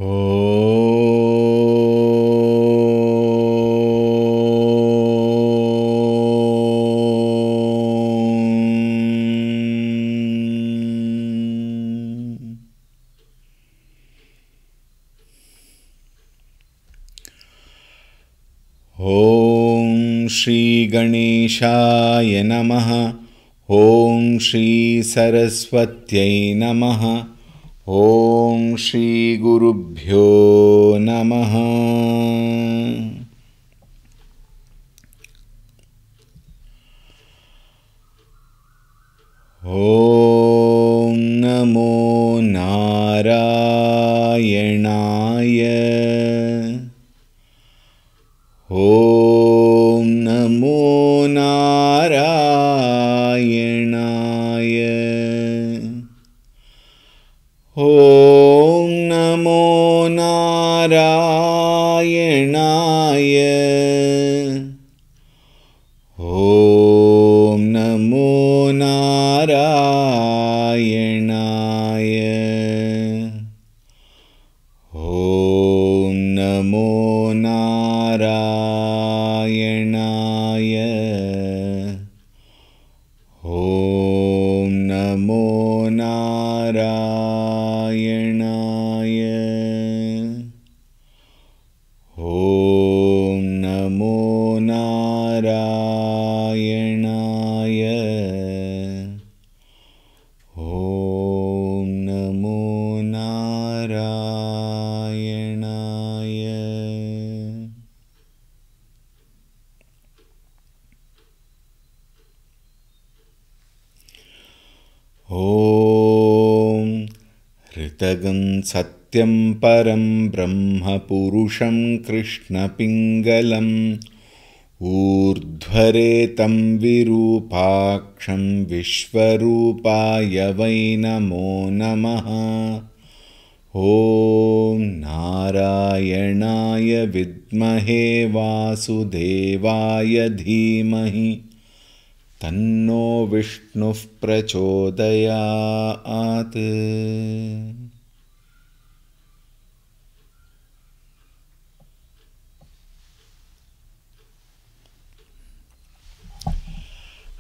ॐ श्री गणेशाय नमः। ॐ श्री सरस्वत्यै नमः। ॐ श्री गुरुभ्यो नमः। ॐ नमो नारायणाय। ॐ नमो नारायणाय। ॐ नमो नारायणाय। ॐ नमो नारायणाय। ॐ नमो नारायणाय। ॐ नमो नारायणाय। ॐ नमो नारायणाय। ॐ नमो नारायणाय। ॐ ऋतगं सत्यं परं ब्रह्म पुरुषं कृष्णपिङ्गलम् ऊर्ध्वरेतं विरूपाक्षं विश्वरूपाय वै नमो नमः। ॐ नारायणाय विद्महे वासुदेवाय धीमहि तन्नो विष्णुः प्रचोदयात्।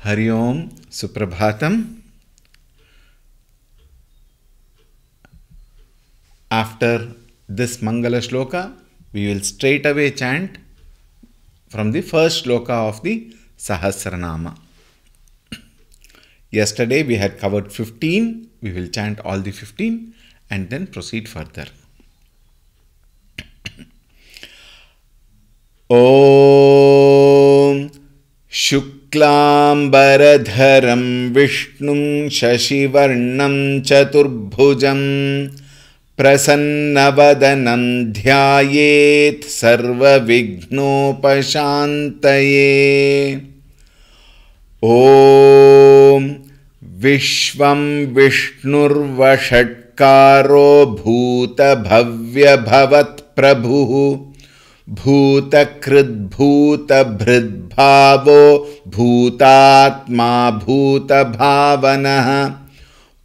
हरि ओम, Suprabhatam. After this Mangala Shloka, we will straight away chant from the first shloka of the Sahasranama. Yesterday we had covered 15. We will chant all the 15 and then proceed further. Om Shuklambaradharam Vishnum Shashivarnam Chaturbhujam Prasannavadanam Dhyayet Sarvavighnopashantaye. Om Vishvam Vishnurvashatkaro Bhuta Bhavya Bhavat Prabhu Bhutakrit Bhuta Bhridbhavo Bhutatma Bhuta Bhavanaha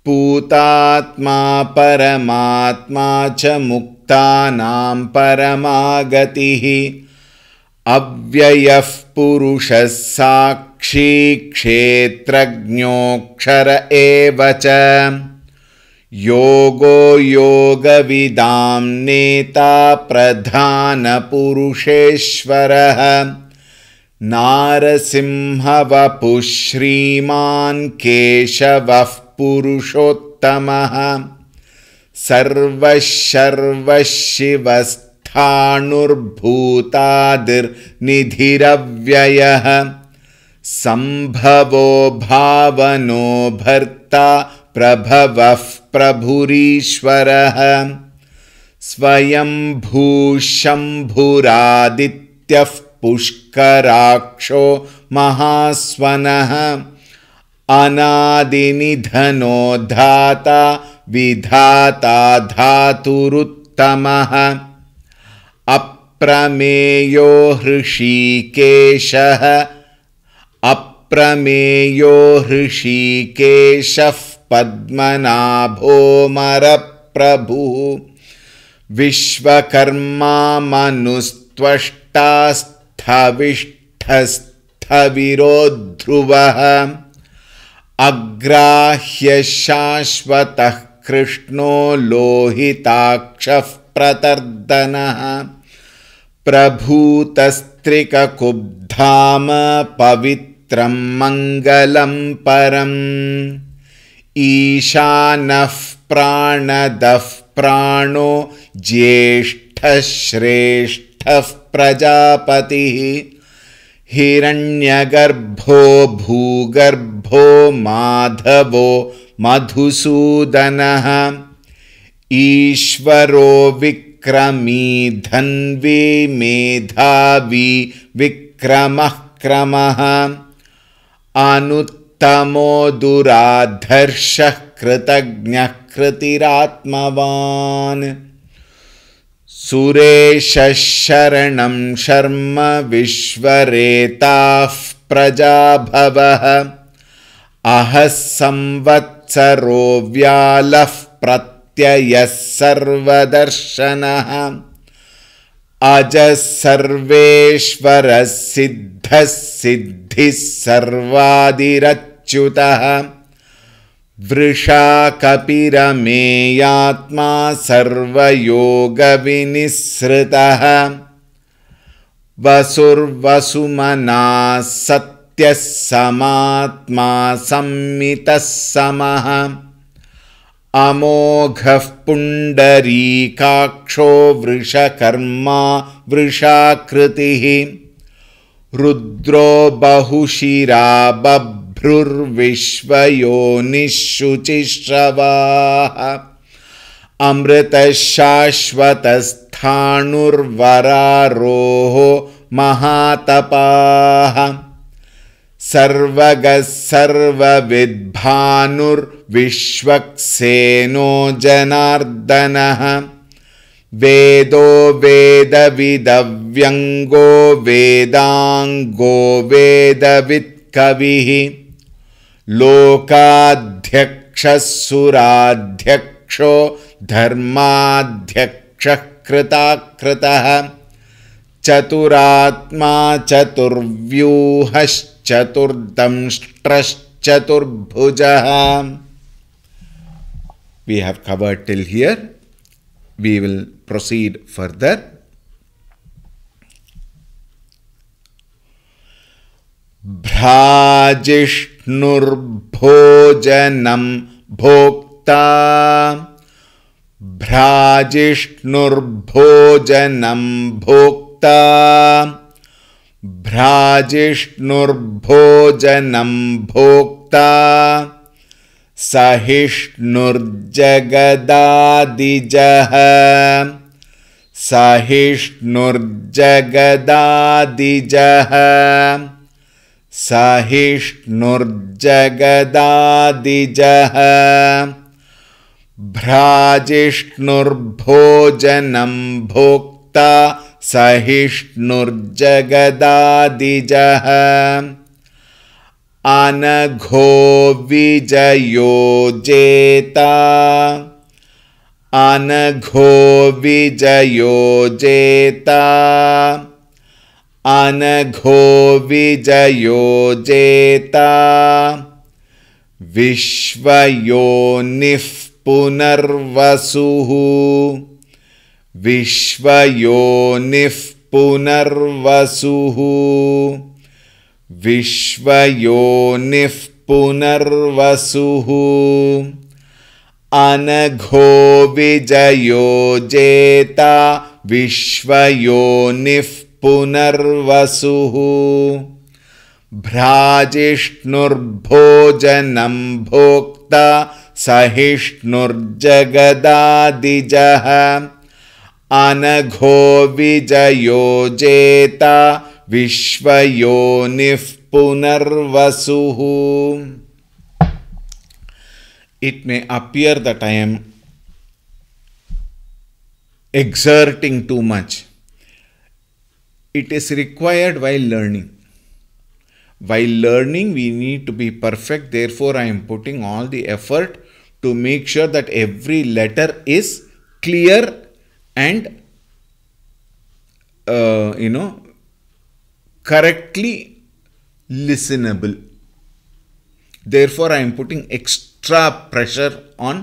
Putatma Paramatma Cha Muktanam Paramagatihi Avyayah Purushas Sakshi Kshetrajñokshara Evacha Yogo Yoga Vidam Neta Pradhana Purusheshvaraha Narasimha Vapu Shriman Keshavah Purushottamah Sarvasharvashivasthanurbhutadir Nidhiravyayah Sambhavo Bhavano Bharta Prabhavah Prabhurishvaraha Swayambhu Shambhuradityah Pushkaraksho Mahasvanaha Anadinidhano Dhata Vidhata Dhaturuttamah Aprameyo Hrishikeshah Aprameyo Hrishikeshah Padmanabho Maraprabhu Vishwakarma मनुस्त्वष्टास्थविष्ठस्थविरो ध्रुवः अग्राह्य शाश्वतः कृष्णो लोहिताक्षः प्रतर्दनः प्रभूतस्त्रिककुब्धाम पवित्रं मङ्गलं परम् ईशानः प्राणदः प्राणो ज्येष्ठः श्रेष्ठः प्रजापतिः हिरण्यगर्भो भूगर्भो माधवो मधुसूदनः ईश्वरो विक्रमी धन्वी मेधावी विक्रमः क्रमः अनुत्तमो दुराधर्षः कृतज्ञः कृतिरात्मवान् सुरेशः शरणं शर्म विश्वरेताः प्रजाभवः अहः संवत्सरो व्यालः प्रत्ययः सर्वदर्शनः अजः सर्वेश्वरः सिद्धः सिद्धिः सर्वादिरच्युतः वृषा कपिरमेयात्मा सर्वयोगविनिःसृतः वसुर्वसुमनः सत्यः समात्मा संमितः समः अमोघः पुण्डरीकाक्षो वृषकर्मा वृषाकृतिः रुद्रो बहुशिरा बभ्रुर्विश्वयोनिःशुचिश्रवाः अमृतः शाश्वतस्थाणुर्वरारोः महातपाः सर्वगः सर्वविद्भानुर्विश्वक्सेनो जनार्दनः वेदो वेदविदव्यङ्गो वेदाङ्गो वेदवित्कविः लोकाध्यक्षः सुराध्यक्षो धर्माध्यक्षः कृताकृतः चतुरात्मा चतुर्व्यूहश्चतुर्दंष्ट्रश्चतुर्भुजः. We have covered till here. We will proceed further. भ्राजिष्णुर्भोजनं भोक्ता भ्राजिष्णुर्भोजनं भोक्ता भ्राजिष्णुर्भोजनं भोक्ता सहिष्णुर्जगदादिजः सहिष्णुर्जगदादिजः सहिष्णुर्जगदादिजः भ्राजिष्णुर्भोजनं भोक्ता सहिष्णुर्जगदादिजः अनघो विजयो जेता अनघो विजयो जेता अनघो विजयो जेता विश्वयोनिः पुनर्वसुः विश्वयोनिः पुनर्वसुः विश्वयोनिः पुनर्वसुः अनघो विजयो जेता विश्वयोनिः पुनर्वसुः भ्राजिष्णुर्भोजनं भोक्ता सहिष्णुर्जगदादिजः अनघो विजयो जेता विश्वयोनिः पुनर्वसुः. It may appear that I am exerting too much. It is required while learning. While learning, we need to be perfect. Therefore, I am putting all the effort to make sure that every letter is clear and correctly listenable. Therefore, I am putting extra pressure on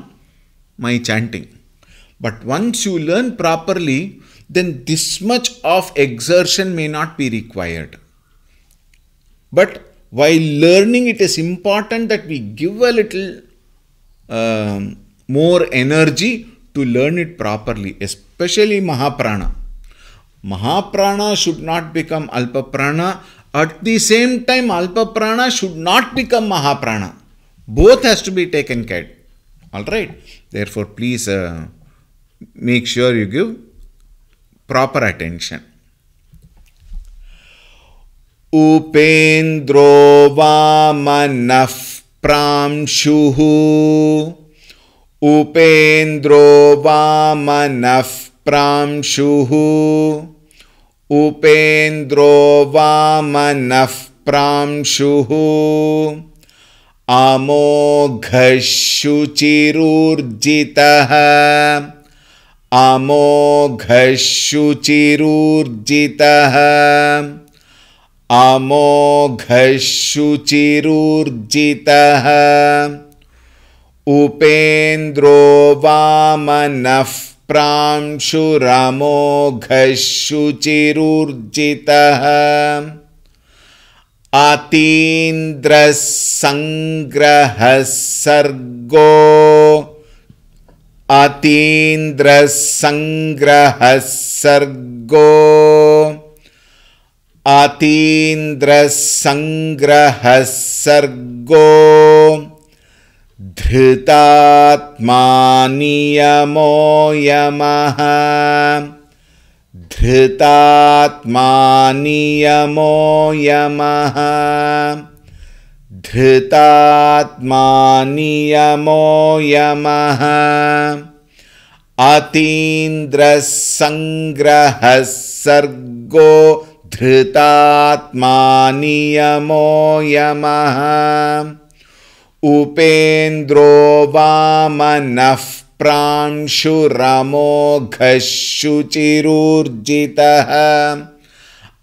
my chanting. But once you learn properly, then this much of exertion may not be required. But while learning, it is important that we give a little more energy to learn it properly, especially Mahaprana. Mahaprana should not become Alpaprana. At the same time, Alpaprana should not become Mahaprana. Both has to be taken care. Alright? Therefore, please make sure you give proper attention. Upendro Vamanah Pramshuhu. Upendro Vamanah Pramshuhu. Upendro Vamanah Pramshuhu. Amoghashuchirurjitah. Amoghashuchirurjitah. Amoghashuchirurjitah. Upendro Vamanah Pramshuramoghasshuchirurjitah. Atindra Sangraha Sargo. Atindra Sangraha Sargo. Atindra Sangraha Sargo. Dhritatma niyamo yamaha. Dhritatma niyamo yamaha. Dhritatma niyamo yamaha. Atindra sangraha sargo. Dhritatma niyamo yamaha. Upendro Vamanah Pramshuramoghasshuchirurjitah.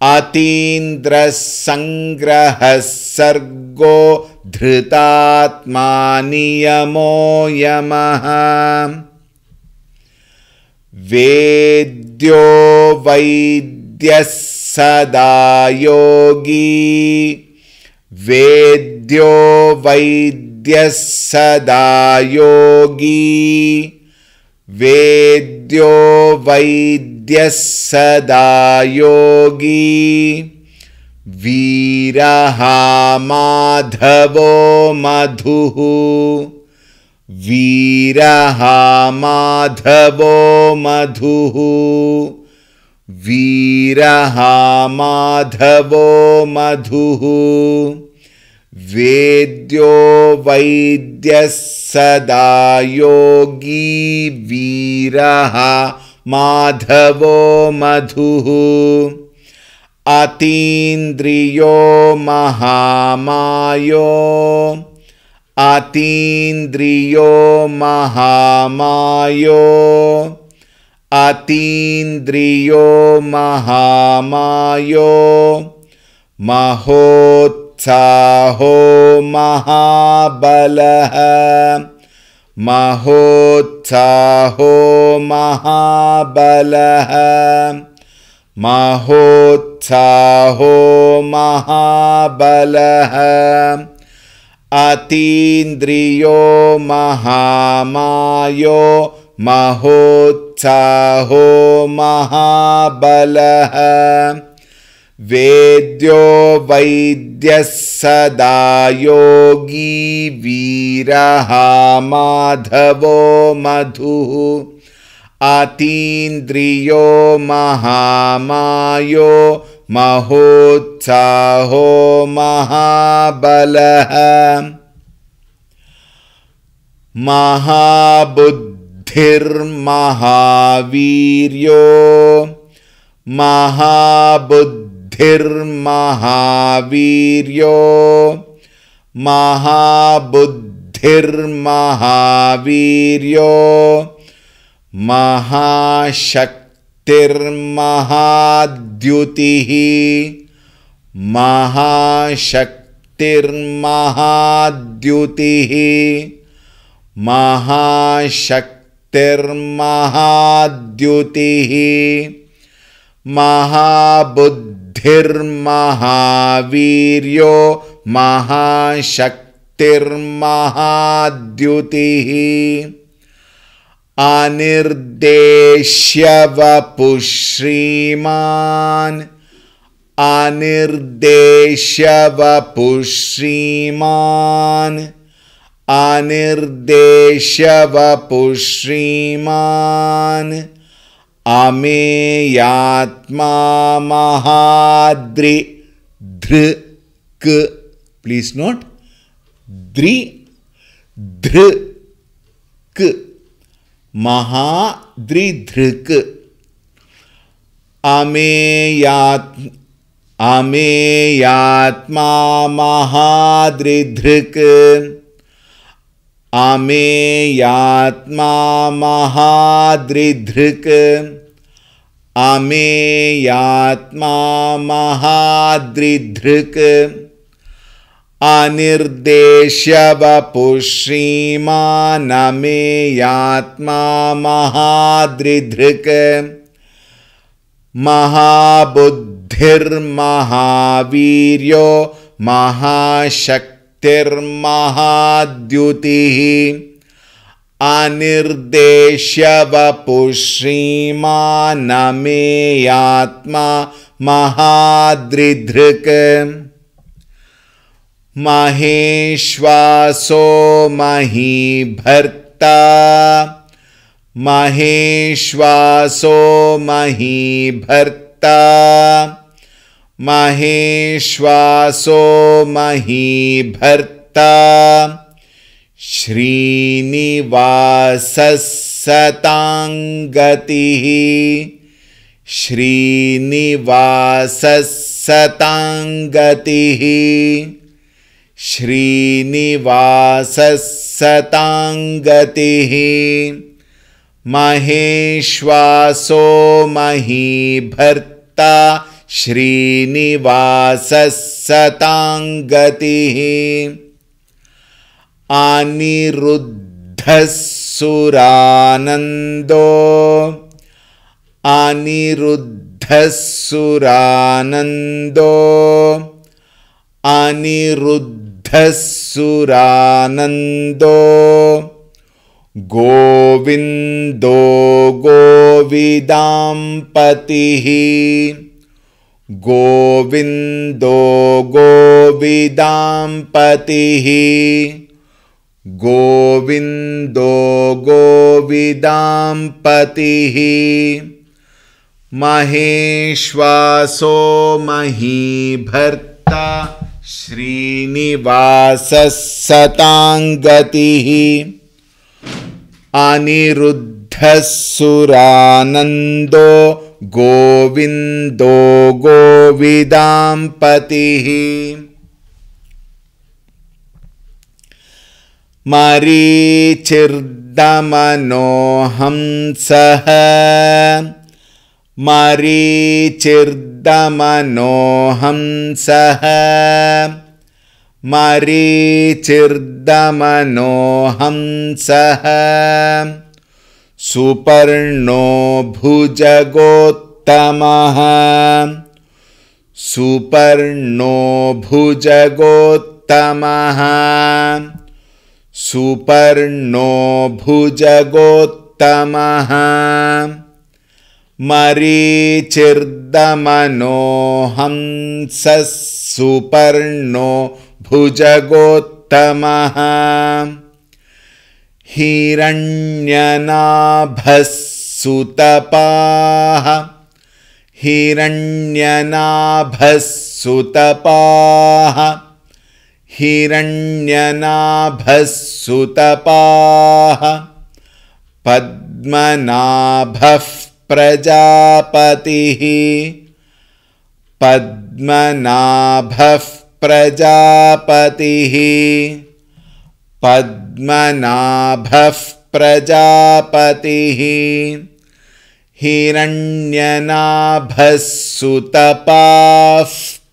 Atindra sangraha sargo. Dhritatma niyamo yamaha. Vedyo Vaidyas sada yogi. Vedyo Vaidyas sada yogi. Vedyo Vaidyas sada yogi. Viraha Madhavo Madhuhu. Viraha Madhavo Madhuhu. Viraha Madhavo Madhuhu. Vedyo Vaidyas sada yogi. Viraha Madhavo Madhuhu. Atindriyo Mahamayo. Atindriyo Mahamayo. Atindriyo Mahamayo. Mahotsaho Mahabalaha. Mahotsaho Mahabalaha. Mahotsaho Mahabalaha. Atindriyo Mahamayo. Mahotsaho Mahabalaha. Vedyo Vaidyas sada yogi. Viraha Madhavo Madhuhu. Atindriyo Mahamayo. Mahotsaho Mahabalaha. Mahabuddhir Mahaviryo. Mahabuddhir Mahaviryo. Mahabuddhir Mahaviryo. Mahashaktir महाशक्तिर्महाद्युतिः महाशक्तिर्महाद्युतिः महाशक्तिर्महाद्युतिः महाबुद्धिर्महावीर्यो महाशक्तिर्महाद्युतिः अनिर्देश्यवपुः श्रीमान् अनिर्देश्यवपुः श्रीमान् अनिर्देश्यवपुः श्रीमान् अमेयात्मा महादृक् please note दृक् महादृक् अमेयात्मा महादृक् अमेयात्मा महादृक् अमेयात्मा महादृक् अनिर्देश्यवपुः श्रीमान् अमेयात्मा महादृक् महाबुद्धिर्महावीर्यो महाशक्तिर्महाद्युतिः अनिर्देश्यवपुः श्रीमान् अमेयात्मा महादृक् महेश्वासो महीभर्ता महेश्वासो महीभर्ता महेश्वासो महीभर्ता श्रीनिवासः सताङ्गतिः श्रीनिवासः सताङ्गतिः श्रीनिवासः सताङ्गतिः महेश्वासो महीभर्ता श्रीनिवासः सताङ्गतिः अनिरुद्धः सुरानन्दो अनिरुद्धः सुरानन्दो अनिरुद्धः सुरानन्दो गोविन्दो गोविदाम्पतिः गोविन्दो गोविदाम्पतिः गोविन्दो गोविदाम्पतिः महेश्वासो महीभर्ता श्रीनिवासः सताङ्गतिः अनिरुद्धः सुरानन्दो गोविन्दो गोविदाम्पतिः मरीचिर्दमनो हंसः मरीचिर्दमनो हंसः मरीचिर्दमनो हंसः सुपर्णो भुजगोत्तमः सुपर्णो भुजगोत्तमः सुपर्णो भुजगोत्तमः मरीचिर्दमनो हंसः सुपर्णो भुजगोत्तमः हिरण्यनाभः सुतपाः हिरण्यनाभः सुतपाः हिरण्यनाभः सुतपाः पद्मनाभः प्रजापतिः पद्मनाभः प्रजापतिः पद्मनाभः प्रजापतिः हिरण्यनाभः सुतपाः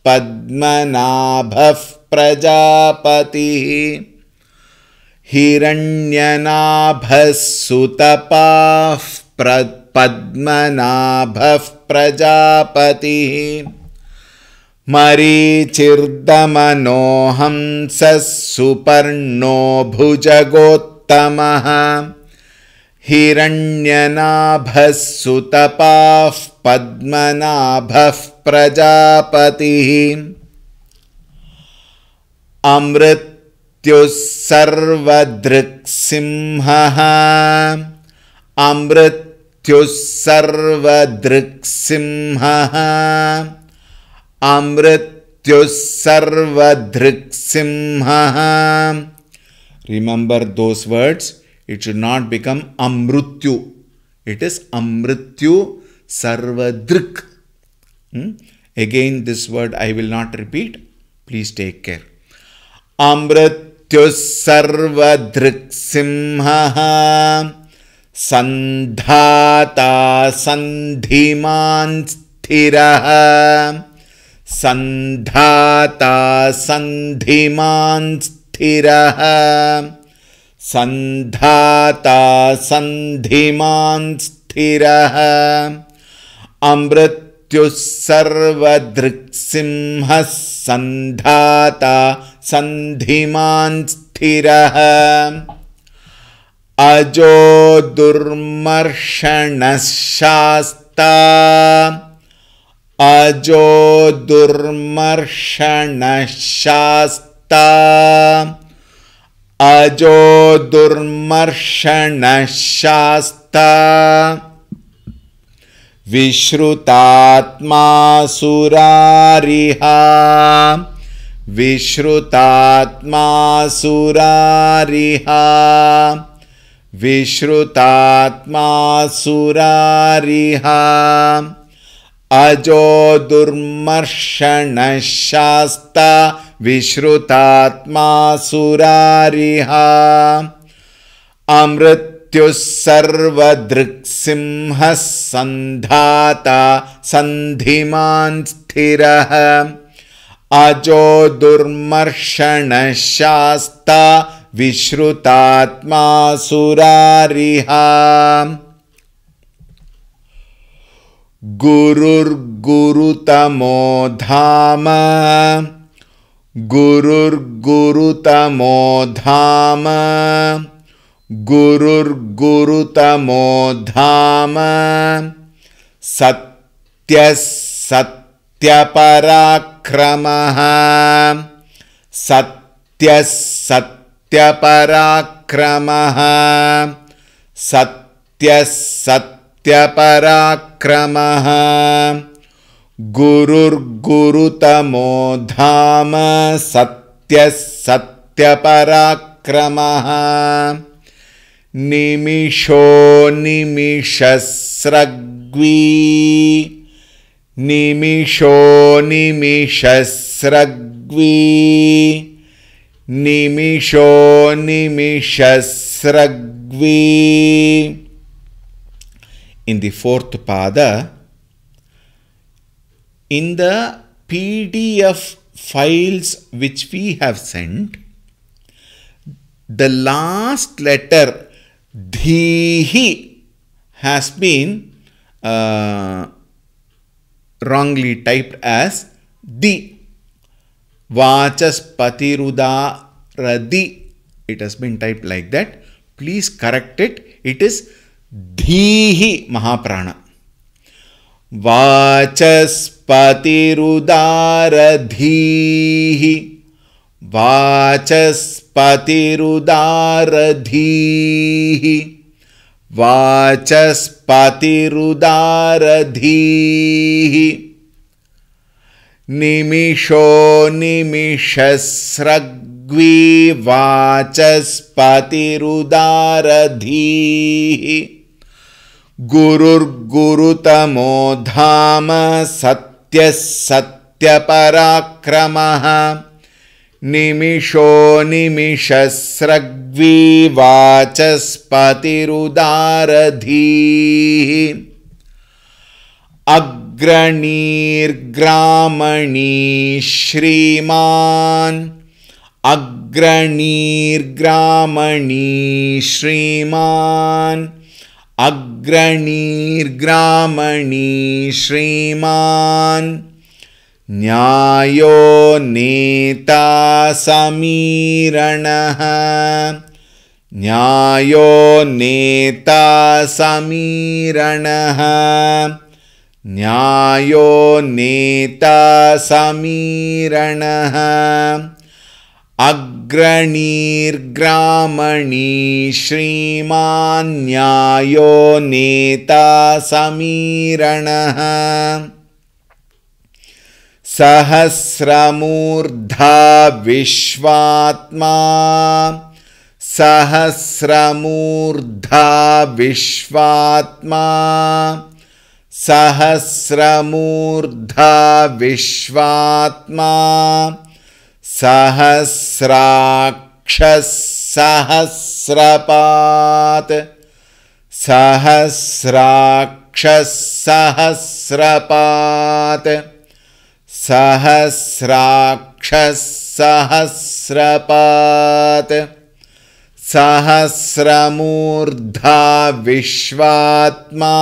पद्मनाभः प्रजापतिः हिरण्यनाभः सुतपाः पद्मनाभः प्रजापतिः मरीचिर्दमनो हंसः सुपर्णो भुजगोत्तमः हिरण्यनाभः सुतपाः पद्मनाभः प्रजापतिः अमृत्युः सर्वदृक्सिंहः अमृत्युः सर्वदृक्सिंहः अमृत्युः सर्वदृक्सिंहः. Remember those words. It should not become amrutyu. It is amrityu sarvadrik. Again, this word I will not repeat. Please take care. Amrityu sarvadrik simhaha sandhata sandhiman sthiraha sandhata sandhiman sthiraha sandhata sandhiman sthiraha amrityuh sarvadriksimhah sandhata sandhiman sthiraha ajo durmarshanah shasta ajo durmarshanah shasta ajo durmarshanah shasta vishrutatma surariha vishrutatma surariha vishrutatma surariha ajo durmarshanah shasta vishrutatma surariha amrityuh sarvadriksimhah sandhata sandhiman sthiraha ajo durmarshanah shasta vishrutatma surariha gurur gurutamo dhama gurur gurutamo dhama gurur gurutamo dhama satya satya parakramah satya satya parakramah satya satya parakramah gurur gurutamo dhama satya satya parakramah nimisho nimishasragvi nimisho nimishasragvi nimisho nimishasragvi. In the fourth pada, in the PDF files which we have sent, the last letter dhihi has been wrongly typed as di. Vachaspatirudaradi. It has been typed like that. Please correct it. It is dhihi mahaprana. Vachaspatirudaradhihi. Vachaspatirudaradhihi. Vachaspatirudaradhihi. Nimisho nimishasragvi vachaspatirudaradhihi. Gurur gurutamo dhama satya satya parakramah. Nimisho nimishasragvi vachaspatirudaradhihi. अग्रणीर्ग्रामणी श्रीमान् अग्रणीर्ग्रामणी श्रीमान् अग्रणीर्ग्रामणी श्रीमान् न्यायो नेता समीरणः न्यायो नेता समीरणः न्यायो नेता समीरणः अग्रणीर्ग्रामणी श्रीमान् न्यायो नेता समीरणः सहस्रमूर्धा विश्वात्मा सहस्रमूर्धा विश्वात्मा सहस्रमूर्धा विश्वात्मा सहस्राक्षः सहस्रपात् सहस्राक्षः सहस्रपात् सहस्राक्षः सहस्रपात् सहस्रमूर्धा विश्वात्मा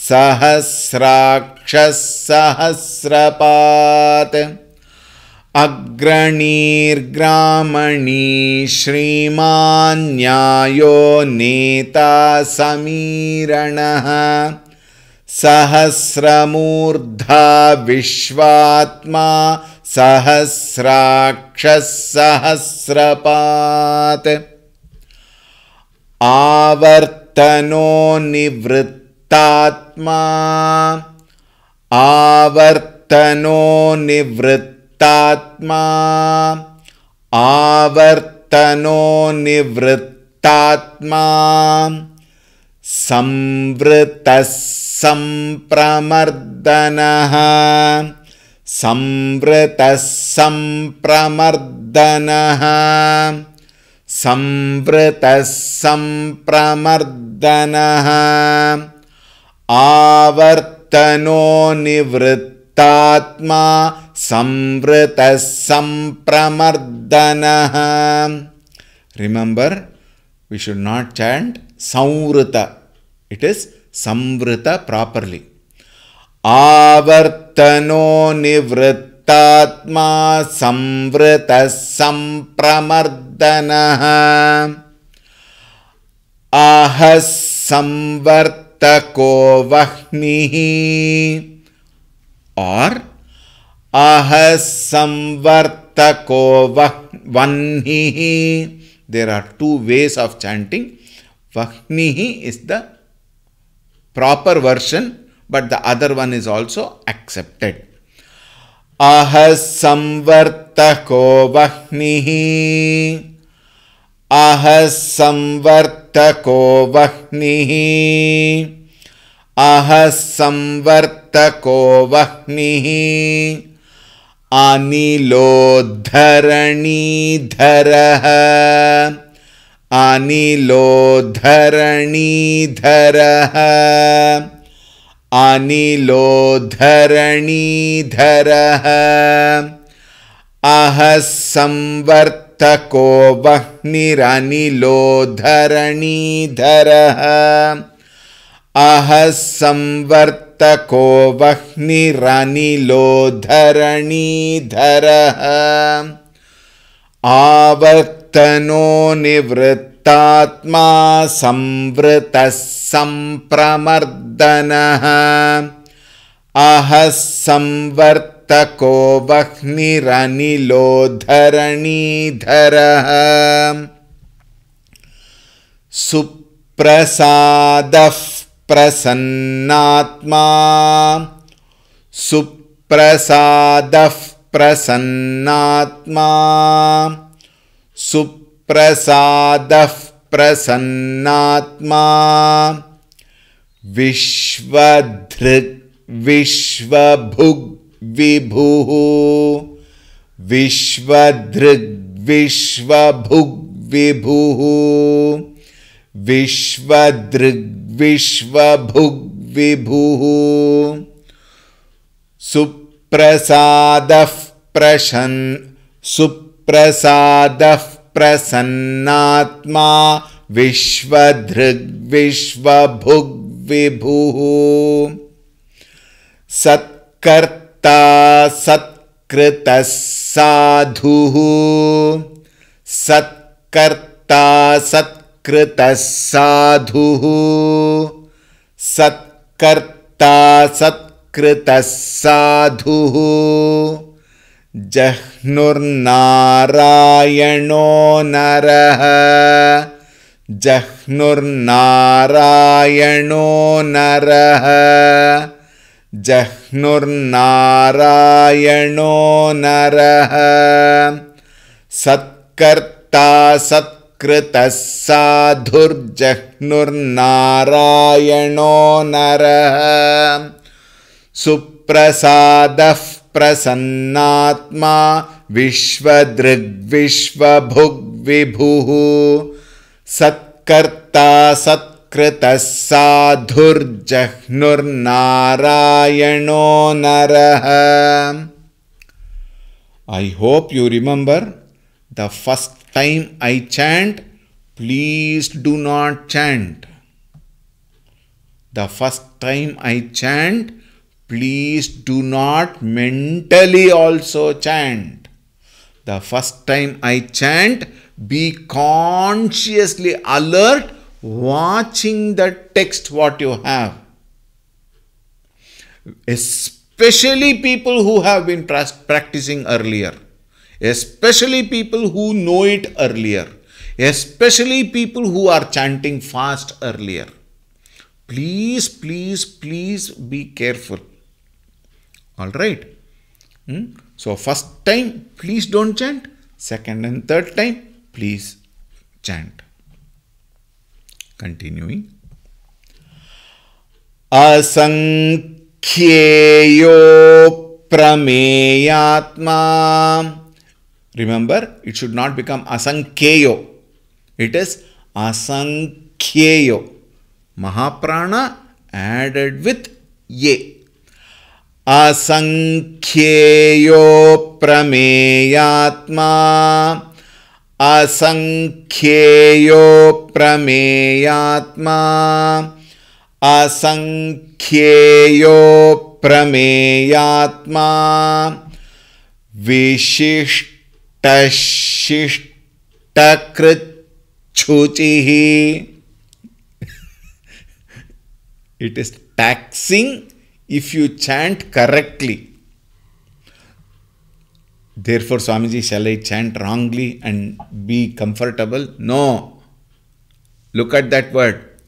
सहस्राक्षः सहस्रपात् अग्रणीर्ग्रामणी श्रीमान् न्यायो नेता समीरणः सहस्रमूर्धा विश्वात्मा सहस्राक्षः सहस्रपात् आवर्तनो निवृत्तात्मा आवर्तनो निवृत्तात्मा आवर्तनो निवृत्तात्मा संवृतः संप्रमर्दनः संवृतः संप्रमर्दनः संवृतः संप्रमर्दनः आवर्तनो निवृत्तात्मा संवृतः संप्रमर्दनः. Remember, we should not chant Samvrita. It is Samvrita properly. Avartano nivrittatma samvrita sampramardanah. Ahas samvartako vahnihi. Or ahas samvartako vanhihi. There are two ways of chanting. Vahnihi is the proper version, but the other one is also accepted. Ahas samvartako vahnihi. Ahas samvartako vahnihi. Ahas samvartako vahnihi. Anilodharanidharaha. Anilodharanidharaha. Anilodharanidharaha. Ahas samvartako vahniranilodharanidharaha. Ahas samvartako vahniranilodharanidharaha. Avartano nivrittatma samvrtah sampramardanah. Ahas samvartako vahniranilodharanidharaha. Suprasadah prasannatma. Suprasadah prasannatma. Suprasadah prasannatma. Vishvadhrik vishvabhug vibhuhu. Vishvadhrik vishvabhug vibhuhu. Vishvadhrik vishvabhug vibhuhu. सुप्रसादः प्रसन्नात्मा विश्वधृग्विश्वभुग्विभुः सत्कर्ता सत्कृतः साधुः सत्कर्ता सत्कृतः साधुः सत्कर्ता सत्कृतः साधुः जह्नुर्नारायणो नरः जह्नुर्नारायणो नरः जह्नुर्नारायणो नरः सत्कर्ता सत्कृतः साधुर्जह्नुर्नारायणो नरः सुप्रसादः प्रसन्नात्मा विश्वधृग्विश्वभुग्विभुः सत्कर्ता सत्कृतः साधुर्जह्नुर्नारायणो नरः. I hope you remember the first time I chant, please do not chant. The first time I chant, please do not mentally also chant. The first time I chant, be consciously alert, watching the text what you have. Especially people who have been practicing earlier. Especially people who know it earlier. Especially people who are chanting fast earlier. Please, please, please be careful. Alright. So first time, please don't chant. Second and third time, please chant. Continuing. Asankheyo prameyatma. Remember, it should not become asankheyo. It is asankheyo. Mahaprana added with ye. Asankheyo prameyatma. Asankheyo prameyatma. Asankheyo prameyatma. Vishishtashistakritchuchihi. It is taxing if you chant correctly. Therefore, Swamiji, shall I chant wrongly and be comfortable? No. Look at that word.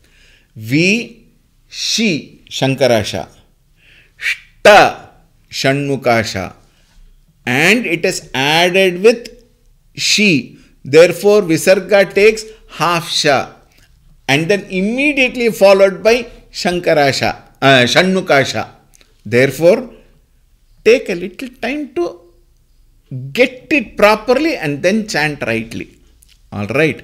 Vi, shi, Shankarasha. Shta, Shanmukasha. And it is added with shi. Therefore, Visarga takes half sha. And then immediately followed by Shankarasha. Shanmukasha. Therefore, take a little time to get it properly and then chant rightly. Alright.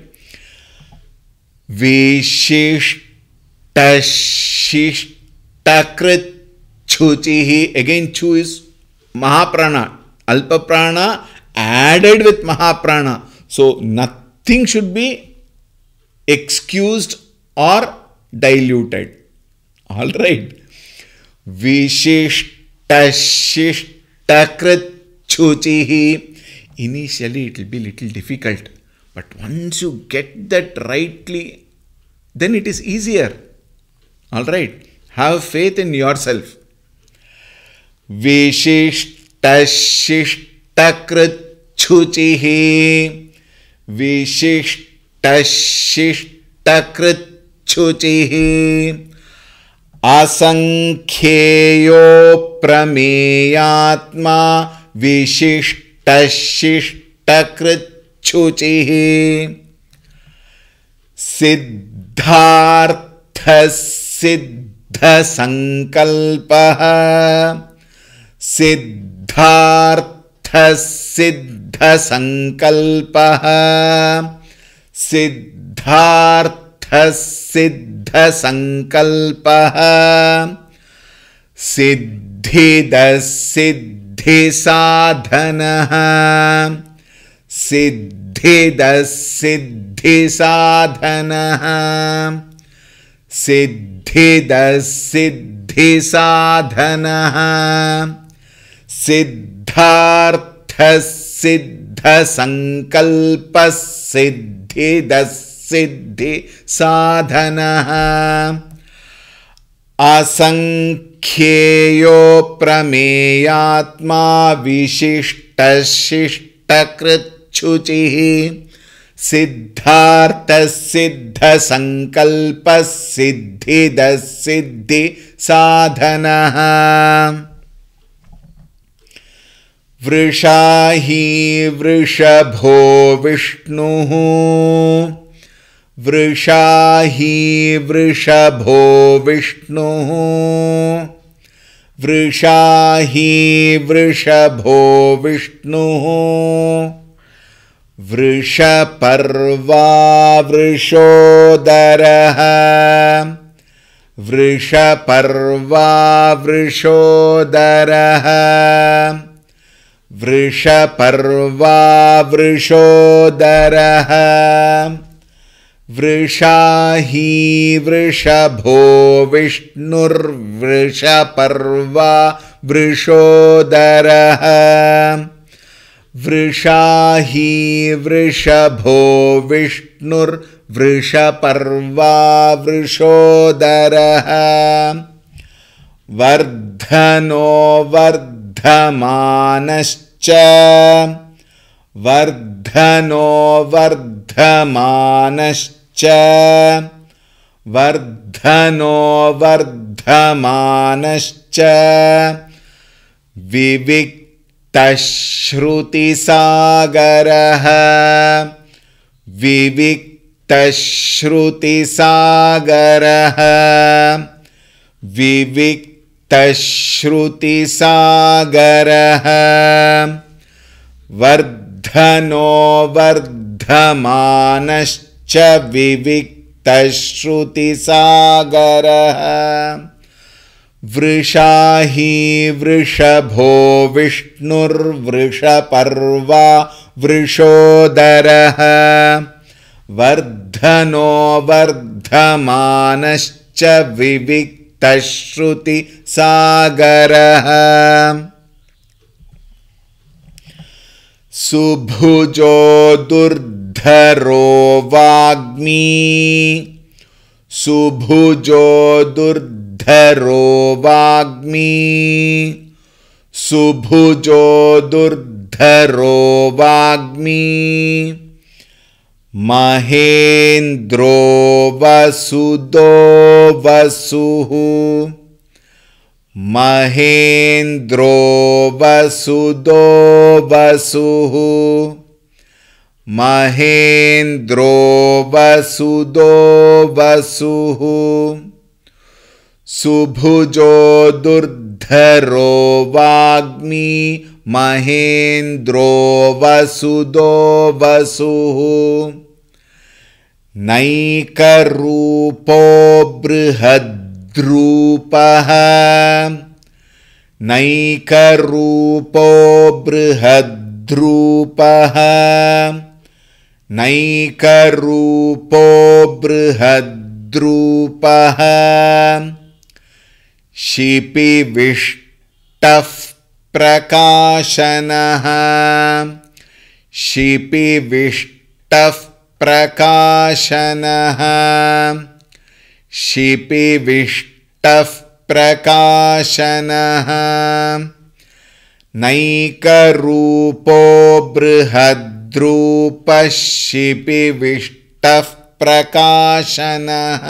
Vishishtashistakritchuchihi. Again, chu is Mahaprana. Alpa prana added with Mahaprana. So, nothing should be excused or diluted. Alright. Vishishtashistakritchuchihi. Initially it will be little difficult. But once you get that rightly, then it is easier. Alright. Have faith in yourself. Vishishtashistakritchuchihi. Vishishtashistakritchuchihi. Asankheyo prameyatma. Vishishtashistakritchuchihi. Siddhartha siddha sankalpaha. Siddhartha siddha sankalpaha. Siddhartha siddha sankalpaha. सिद्धिदः सिद्धिसाधनः सिद्धिदः सिद्धिसाधनः सिद्धिदः सिद्धिसाधनः सिद्धार्थः सिद्धसङ्कल्पः सिद्धिदः सिद्धिसाधनः असंख्येयो प्रमेयात्मा विशिष्टशिष्टकृच्छुचिः सिद्धार्थः सिद्धसङ्कल्पः सिद्धिदः सिद्धिसाधनः वृषा हि वृषभो विष्णुः वृषा हि वृषभो विष्णुः वृषा हि वृषभो विष्णुः वृषपर्वा वृषोदरः वृषपर्वा वृषोदरः वृषपर्वा वृषोदरः वृषा हि वृषभो विष्णुर्वृषपर्वा वृषोदरः वृषा हि वृषभो विष्णुर्वृषपर्वा वृषोदरः वर्धनो वर्धमानश्च वर्धनो वर्धमानश्च वर्धनो वर्धमानश्च विविक्तश्रुतिसागरः विविक्तश्रुतिसागरः विविक्तश्रुतिसागरः वर्धनो वर्धमानश्च विविक्तश्रुतिसागरः वृषा हि वृषभो विष्णुर्वृषपर्वा वृषोदरः वर्धनो वर्धमानश्च विविक्तश्रुतिसागरः सुभुजो दुर्धरो वाग्मी सुभुजो दुर्धरो वाग्मी सुभुजो दुर्धरो वाग्मी महेन्द्रो वसुदो वसुः महेन्द्रो वसुदो वसुः महेन्द्रो वसुदो वसुः सुभुजो दुर्धरो वाग्मी महेन्द्रो वसुदो वसुः नैकरूपो बृहद्रूपः नैकरूपो बृहद्रूपः नैकरूपो बृहद्रूपः शिपिविष्टः प्रकाशनः शिपिविष्टः प्रकाशनः शिपिविष्टः प्रकाशनः नैकरूपो बृहद्रूपः शिपिविष्टः प्रकाशनः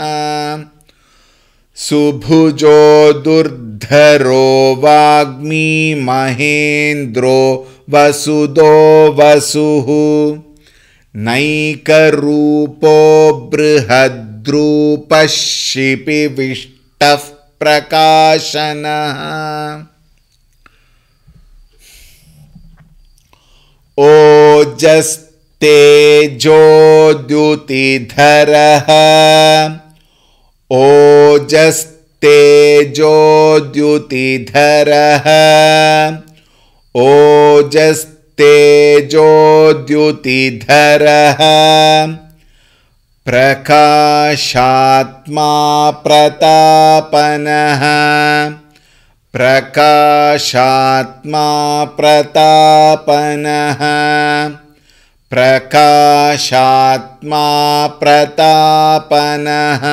सुभुजो दुर्धरो वाग्मी महेन्द्रो वसुदो वसुः नैकरूपो बृहद्रूपः शिपिविष्टः प्रकाशनः ओजस्तेजोद्युतिधरः ओजस्तेजोद्युतिधरः ओजस्तेजोद्युतिधरः ओजस्तेजोद्युतिधरः प्रकाशात्मा प्रतापनः प्रकाशात्मा प्रतापनः प्रकाशात्मा प्रतापनः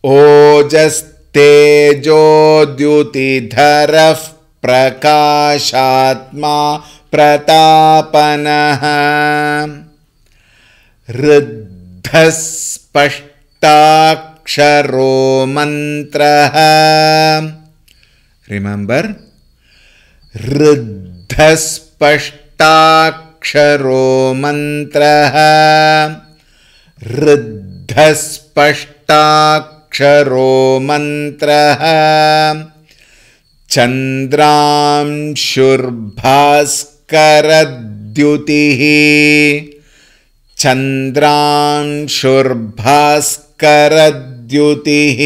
ओजस्तेजोद्युतिधरः प्रकाशात्मा प्रतापनः ऋद्धस्पष्टाक्षरो मन्त्रः रिमेम्बर् ऋद्धस्पष्टाक्षरो मन्त्रः ऋद्धस्पष्टाक्षरो मन्त्रः चन्द्रांशुर्भास्करद्युतिः चन्द्रांशुर्भास्करद्युतिः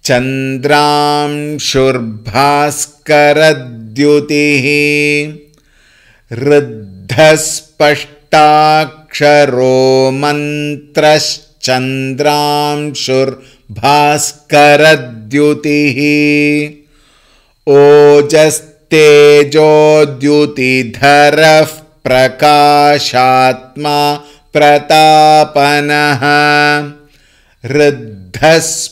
चन्द्रांशुर्भास्करद्युतिः ऋद्धस्पष्टाक्षरो मन्त्रश्चन्द्रांशुर्भास्करद्युतिः ओजस्तेजोद्युतिधरः प्रकाशात्मा प्रतापनः ऋद्धस्पष्टाक्षरो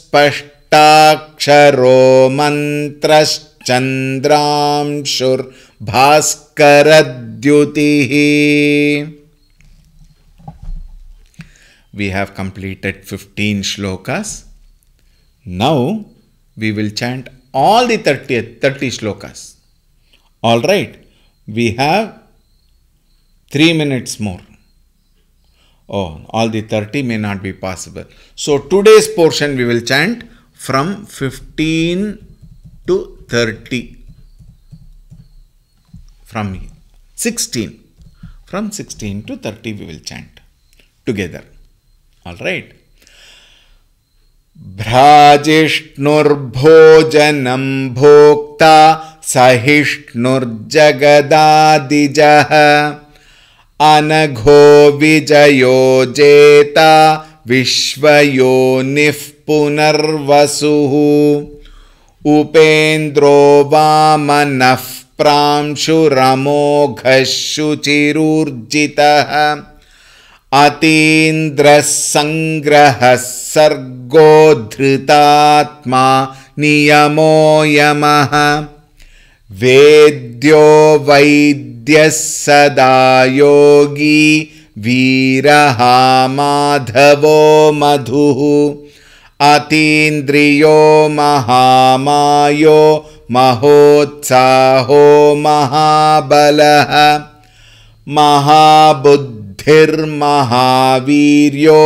मन्त्रश्चन्द्रांशुर्भास्करद्युतिः. We have completed 15 shlokas. Now we will chant all the 30 shlokas. All right, we have 3 minutes more. Oh, all the 30 may not be possible. So today's portion we will chant from 15 to 30. From 16. From 16 to 30 we will chant together. All right. भ्राजिष्णुर्भोजनं भोक्ता सहिष्णुर्जगदादिजः अनघो विजयो जेता विश्वयोनिः पुनर्वसुः उपेन्द्रो वामनः प्रांशुरमोघः शुचिरूर्जितः अतीन्द्रः संग्रहः सर्गो धृतात्मा नियमो यमः वेद्यो वैद्यः सदा योगी वीरः माधवो मधुः अतीन्द्रियो महामायो महोत्साहो महाबलः महाबुद्धिर्महावीर्यो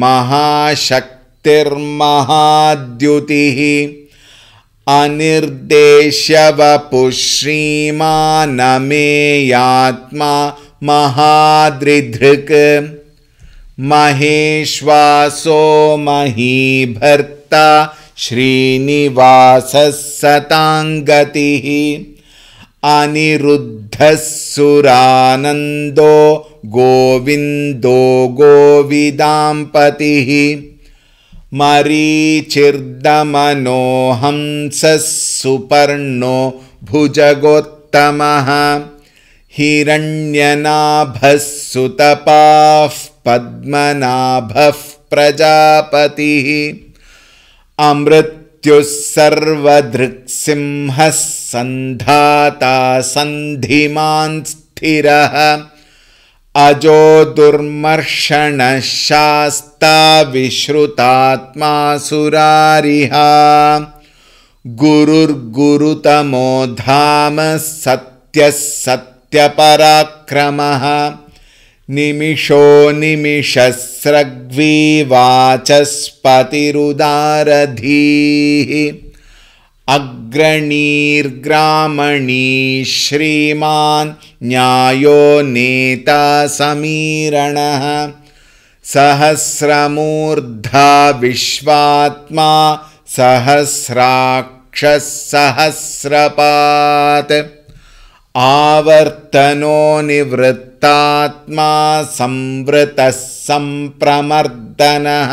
महाशक्तिर्महाद्युतिः अनिर्देश्यवपुः श्रीमानमेयात्मा महादृधृक् महेश्वासो महीभर्ता श्रीनिवासः सताङ्गतिः अनिरुद्धः सुरानन्दो गोविन्दो गोविदाम्पतिः मरीचिर्दमनो हंसः सुपर्णो भुजगोत्तमः हिरण्यनाभः सुतपाः पद्मनाभः प्रजापतिः अमृत्युः सर्वदृक्सिंहः सन्धाता सन्धिमान् स्थिरः अजो दुर्मर्षणः शास्ता विश्रुतात्मा सुरारिहा गुरुर्गुरुतमो धाम सत्यः सत्यपराक्रमः निमिषो निमिषस्रग्वी वाचस्पतिरुदारधीः अग्रणीर्ग्रामणी श्रीमान् न्यायो नेता समीरणः सहस्रमूर्धा विश्वात्मा सहस्राक्षः सहस्रपात् आवर्तनो निवृत्तात्मा संवृतः संप्रमर्दनः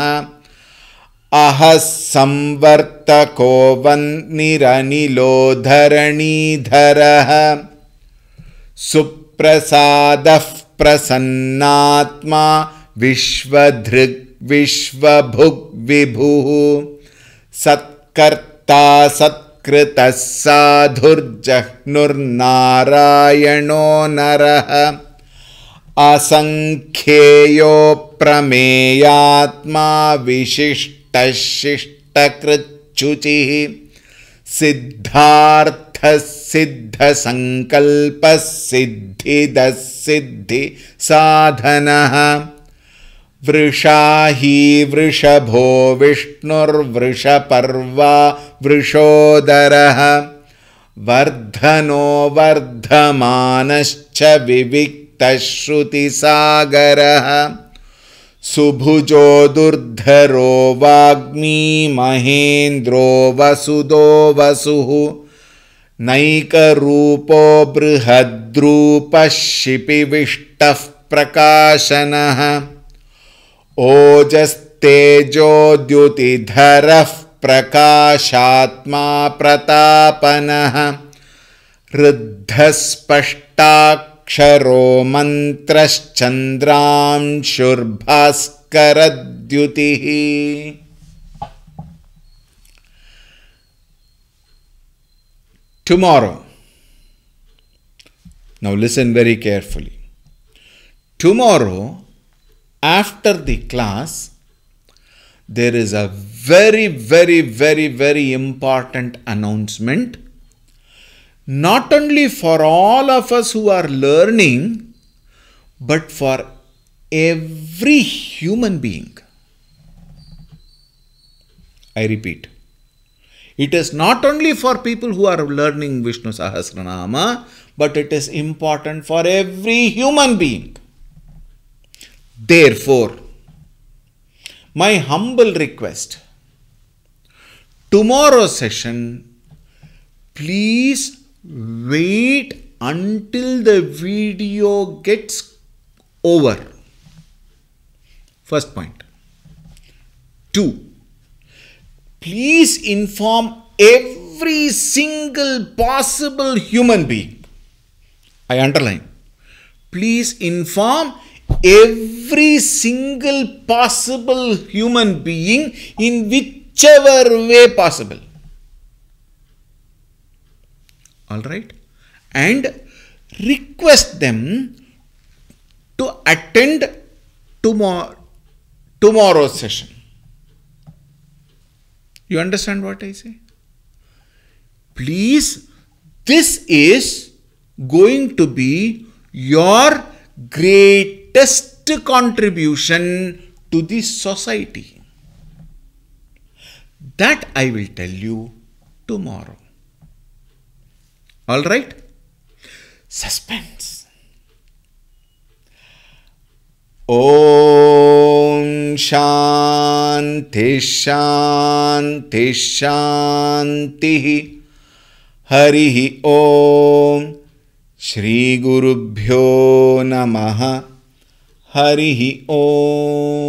अहः संवर्तको वह्निरनिलो धरणीधरः सुप्रसादः प्रसन्नात्मा विश्वधृग् विश्वभुग् विभुः सत्कर्ता सत्कृतः साधुर्जह्नुर्नारायणो नरः असंख्येयो प्रमेयात्मा विशिष्टः शिष्टकृच्छुचिः सिद्धार्थः सिद्धसंकल्पः सिद्धिदः सिद्धिसाधनः वृषाही वृषभो विष्णुर्वृषपर्वा वृषोदरः वर्धनो वर्धमानश्च विविक्तः श्रुतिसागरः सुभुजो दुर्धरो वाग्मी महेन्द्रो वसुदो वसुः नैकरूपो बृहद्रूपः शिपिविष्टः प्रकाशनः ओजस्तेजोद्युतिधरः प्रकाशात्मा प्रतापनः ऋद्धस्पष्टाक्षरो मन्त्रश्चन्द्रांशुर्भास्करद्युतिः Tomorrow, now listen very carefully. Tomorrow, after the class, there is a very important announcement, not only for all of us who are learning, but for every human being. I repeat, it is not only for people who are learning Vishnu Sahasranama, but it is important for every human being. Therefore, my humble request, tomorrow's session, please wait until the video gets over. First point. 2. Please inform every single possible human being. I underline. Please inform every single possible human being in whichever way possible. Alright? And request them to attend tomorrow's session. You understand what I say? Please, this is going to be your greatest contribution to the society. That I will tell you tomorrow. All right? Suspense. Om Shanti Shanti Shanti Harihi Om Shri Gurubhyo Namaha Harihi Om